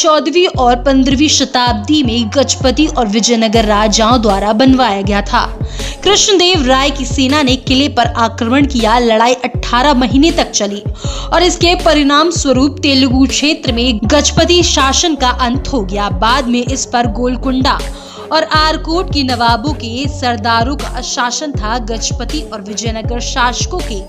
14वीं और 15वीं शताब्दी में गजपति और विजयनगर राजाओं द्वारा बनवाया गया था। कृष्णदेव राय की सेना ने किले पर आक्रमण किया। लड़ाई 18 महीने तक चली और इसके परिणाम स्वरूप तेलुगु क्षेत्र में गजपति शासन का अंत हो गया। बाद में इस पर गोलकुंडा और आरकोट की नवाबों के सरदारों का शासन था। गजपति और विजयनगर शासकों के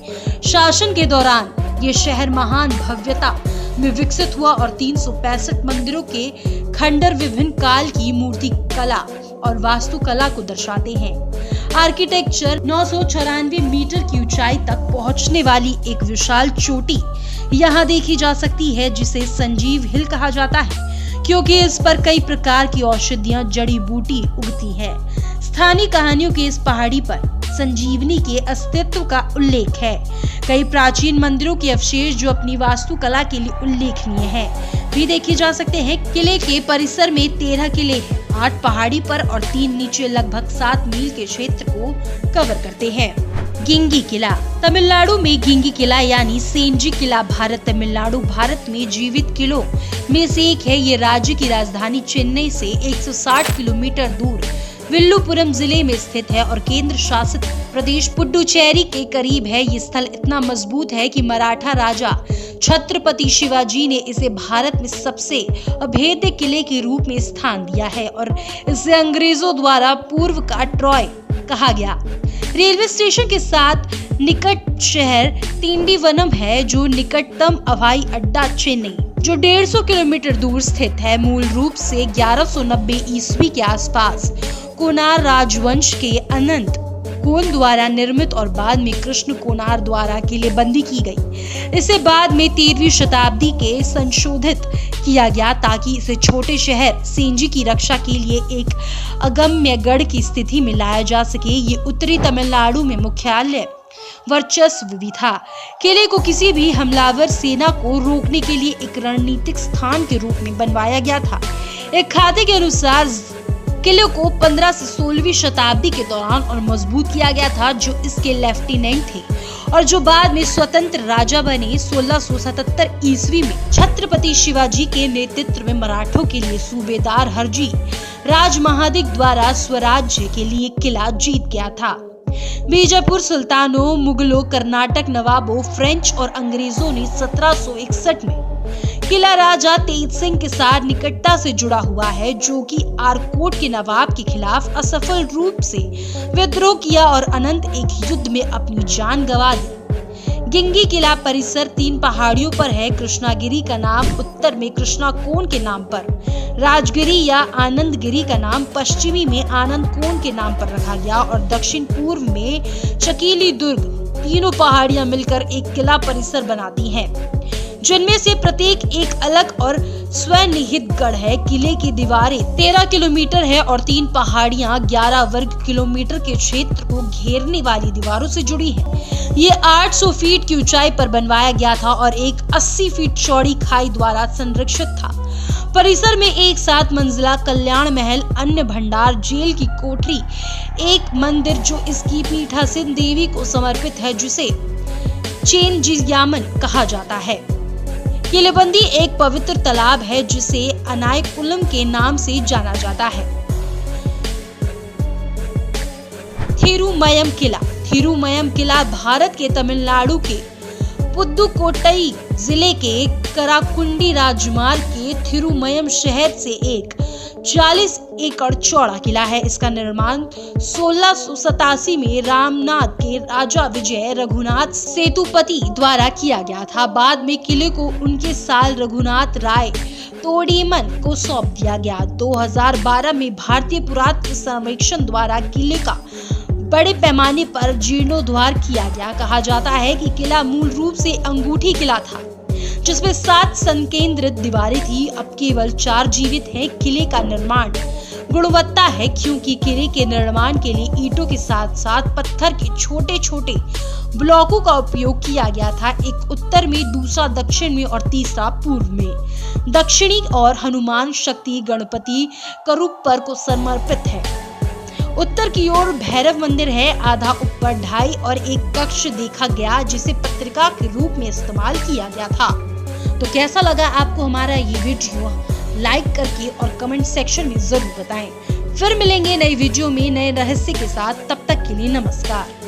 शासन के दौरान ये शहर महान भव्यता में विकसित हुआ और 365 मंदिरों के खंडर विभिन्न काल की मूर्ति कला और वास्तुकला को दर्शाते हैं। आर्किटेक्चर 994 मीटर की ऊंचाई तक पहुंचने वाली एक विशाल चोटी यहाँ देखी जा सकती है, जिसे संजीव हिल कहा जाता है क्योंकि इस पर कई प्रकार की औषधियां जड़ी बूटी उगती है। स्थानीय कहानियों के इस पहाड़ी पर संजीवनी के अस्तित्व का उल्लेख है। कई प्राचीन मंदिरों के अवशेष जो अपनी वास्तुकला के लिए उल्लेखनीय है भी देखे जा सकते हैं। किले के परिसर में 13 किले हैं, 8 पहाड़ी पर और 3 नीचे लगभग 7 मील के क्षेत्र को कवर करते हैं। गिंगी किला तमिलनाडु में गिंगी किला यानी सेंजी किला तमिलनाडु भारत में जीवित किलों में से एक है। ये राज्य की राजधानी चेन्नई से 160 किलोमीटर दूर विल्लुपुरम जिले में स्थित है और केंद्र शासित प्रदेश पुडुचेरी के करीब है। ये स्थल इतना मजबूत है कि मराठा राजा छत्रपति शिवाजी ने इसे भारत में सबसे अभेद्य किले के रूप में स्थान दिया है और इसे अंग्रेजों द्वारा पूर्व का ट्रॉय कहा गया। रेलवे स्टेशन के साथ निकट शहर तिंडीवनम है, जो निकटतम हवाई अड्डा चेन्नई जो 150 किलोमीटर दूर स्थित है। मूल रूप से 1190 ईस्वी के आसपास कोनार राजवंश के अनंत कोन द्वारा निर्मित और बाद में कृष्ण कोनार द्वारा किलेबंदी की गई। इसे बाद में 13वीं शताब्दी के संशोधित किया गया ताकि इसे छोटे शहर सेंजी की रक्षा के लिए एक अगम्य गढ़ की स्थिति में लाया जा सके। ये उत्तरी तमिलनाडु में मुख्यालय वर्चस्व भी था। किले को किसी भी हमलावर सेना को रोकने के लिए एक रणनीतिक स्थान के रूप में बनवाया गया था। एक खाते के अनुसार किले को 15 से 16वीं शताब्दी के दौरान और मजबूत किया गया था, जो इसके लेफ्टिनेंट थे और जो बाद में स्वतंत्र राजा बने। 1677 ईस्वी में छत्रपति शिवाजी के नेतृत्व में मराठों के लिए सूबेदार हरजी राज महादिक द्वारा स्वराज्य के लिए किला जीत गया था। बीजापुर सुल्तानों, मुगलों, कर्नाटक नवाबों, फ्रेंच और अंग्रेजों ने 1761 में किला राजा तेज सिंह के साथ निकटता से जुड़ा हुआ है, जो कि आरकोट के नवाब के खिलाफ असफल रूप से विद्रोह किया और अनंत एक युद्ध में अपनी जान गंवा दी। गिंगी किला परिसर 3 पहाड़ियों पर है। कृष्णागिरी का नाम उत्तर में कृष्णाकोन के नाम पर, राजगिरी या आनंदगिरी का नाम पश्चिमी में आनंद कोन के नाम पर रखा गया और दक्षिण पूर्व में चकीली दुर्ग। तीनों पहाड़ियां मिलकर एक किला परिसर बनाती हैं, जिनमें से प्रत्येक एक अलग और स्वनिहित गढ़ है। किले की दीवारें 13 किलोमीटर है और 3 पहाड़ियां 11 वर्ग किलोमीटर के क्षेत्र को घेरने वाली दीवारों से जुड़ी हैं। ये 800 फीट की ऊंचाई पर बनवाया गया था और एक 80 फीट चौड़ी खाई द्वारा संरक्षित था। परिसर में एक 7 मंजिला कल्याण महल, अन्न भंडार, जेल की कोठरी, एक मंदिर जो इसकी पीठासीन देवी को समर्पित है, जिसे चेनजियामन कहा जाता है। किलेबंदी एक पवित्र तालाब है जिसे अनायकुलम के नाम से जाना जाता है। थिरुमयम किला थिरुमयम किला भारत के तमिलनाडु के पुदुकोट्टई जिले के कराकुंडी राजमार्ग के थिरुमयम शहर से एक 40 एकड़ चौड़ा किला है। इसका निर्माण 1687 में रामनाथ के राजा विजय रघुनाथ सेतुपति द्वारा किया गया था। बाद में किले को उनके साल रघुनाथ राय तोडीमन को सौंप दिया गया। 2012 में भारतीय पुरातत्व सर्वेक्षण द्वारा किले का बड़े पैमाने पर जीर्णोद्धार किया गया। कहा जाता है कि किला मूल रूप से अंगूठी किला था, जिसमें 7 संकेंद्रित दीवारें थी। अब केवल 4 जीवित हैं। किले का निर्माण गुणवत्ता है, क्योंकि किले के निर्माण के लिए ईंटों के साथ साथ पत्थर के छोटे छोटे ब्लॉकों का उपयोग किया गया था। एक उत्तर में, दूसरा दक्षिण में और तीसरा पूर्व में। दक्षिणी और हनुमान शक्ति गणपति करूपर को समर्पित है। उत्तर की ओर भैरव मंदिर है। आधा ऊपर 2.5 और एक कक्ष देखा गया, जिसे पत्रिका के रूप में इस्तेमाल किया गया था। तो कैसा लगा आपको हमारा ये वीडियो? लाइक करके और कमेंट सेक्शन में जरूर बताएं। फिर मिलेंगे नई वीडियो में नए रहस्य के साथ, तब तक के लिए नमस्कार।